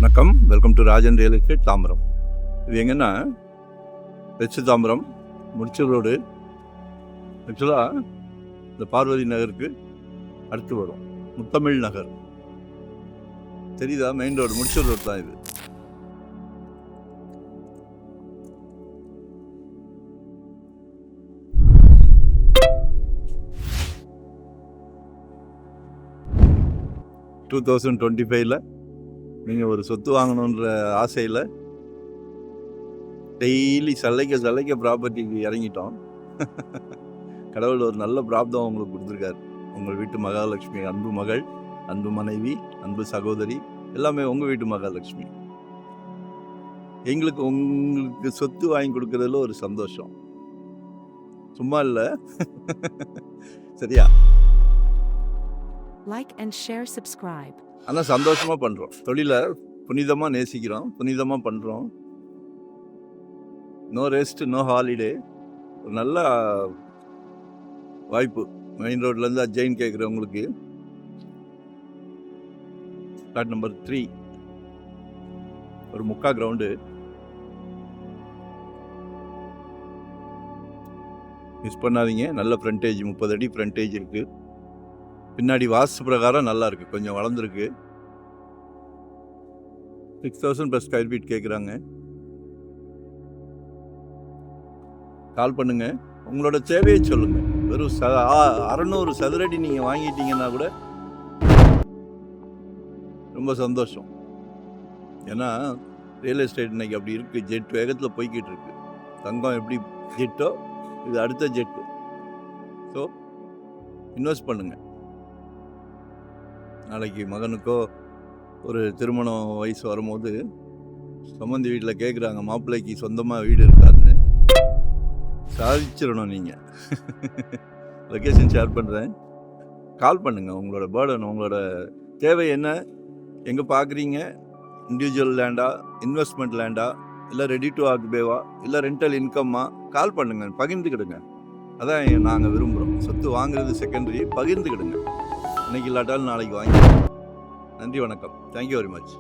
வணக்கம், welcome to Rajan real estate Tambaram. இது எங்கன்னா வெச்சு தாம்பரம் முடிச்சூர் ரோடு. ஆக்சுவலாக இந்த பார்வதி நகருக்கு அடுத்து வரும் முத்தமிழ் நகர். தெரியுதா? மெயின் ரோடு முடிச்சூர் ரோடு தான் இது. டூ 2025 நீங்கள் ஒரு சொத்து வாங்கணுன்ற ஆசையில் டெய்லி சல்லைக்க ப்ராப்பர்ட்டிக்கு இறங்கிட்டோம். கடவுள் ஒரு நல்ல பிராப்தம் உங்களுக்கு கொடுத்துருக்காரு. உங்கள் வீட்டு மகாலட்சுமி, அன்பு மகள், அன்பு மனைவி, அன்பு சகோதரி, எல்லாமே உங்கள் வீட்டு மகாலட்சுமி. எங்களுக்கு உங்களுக்கு சொத்து வாங்கி கொடுக்கறதுல ஒரு சந்தோஷம், சும்மா இல்லை. சரியா? Like and share, subscribe. ஆனால் சந்தோஷமாக பண்ணுறோம். தொழிலை புனிதமாக நேசிக்கிறோம், புனிதமாக பண்ணுறோம். No rest, no holiday. ஒரு நல்ல வாய்ப்பு. மெயின் ரோட்லேருந்து அஜயின் கேட்குறவங்களுக்கு ஃப்ளாட் நம்பர் 3, ஒரு 3/4 கிரவுண்டு. மிஸ் பண்ணாதீங்க. நல்ல ஃப்ரண்டேஜ், 30 அடி ஃப்ரண்டேஜ் இருக்குது. பின்னாடி வாஸ்து பிரகாரம் நல்லா இருக்குது, கொஞ்சம் வளர்ந்துருக்கு. 6,000 + ஸ்கொயர் ஃபீட் கேட்குறாங்க. கால் பண்ணுங்க, உங்களோட தேவையை சொல்லுங்க. வெறும் 600 சதுரடி நீங்கள் வாங்கிட்டீங்கன்னா கூட ரொம்ப சந்தோஷம். ஏன்னா ரியல் எஸ்டேட் இன்னைக்கு அப்படி இருக்குது, ஜெட் வேகத்தில் போய்கிட்டு இருக்கு. தங்கம் எப்படி ஜெட்டோ, இது அடுத்த ஜெட்டு. ஸோ இன்வெஸ்ட் பண்ணுங்கள். நாளைக்கு மகனுக்கோ ஒரு திருமணம் வயசு வரும்போது சம்பந்தி வீட்டில் கேட்குறாங்க, மாப்பிள்ளைக்கு சொந்தமாக வீடு இருக்காருன்னு. சாதிச்சிடணும் நீங்கள். லொக்கேஷன் ஷேர் பண்ணுறேன், கால் பண்ணுங்கள். உங்களோட பேர்டன், உங்களோட தேவை என்ன, எங்கே பார்க்குறீங்க, இண்டிவிஜுவல் லேண்டா, இன்வெஸ்ட்மெண்ட் லேண்டா, இல்லை ரெடி டு ஆக்குபேவா, இல்லை ரெண்டல் இன்கம்மா, கால் பண்ணுங்கள், பகிர்ந்துக்கிடுங்க. அதான் நாங்கள் விரும்புகிறோம். சொத்து வாங்குறது செகண்டரி, பகிர்ந்துக்கிடுங்க. இன்னைக்கு இல்லாட்டாலும் நாளைக்கு வாங்கிக்கலாம். நன்றி, வணக்கம். Thank you very much.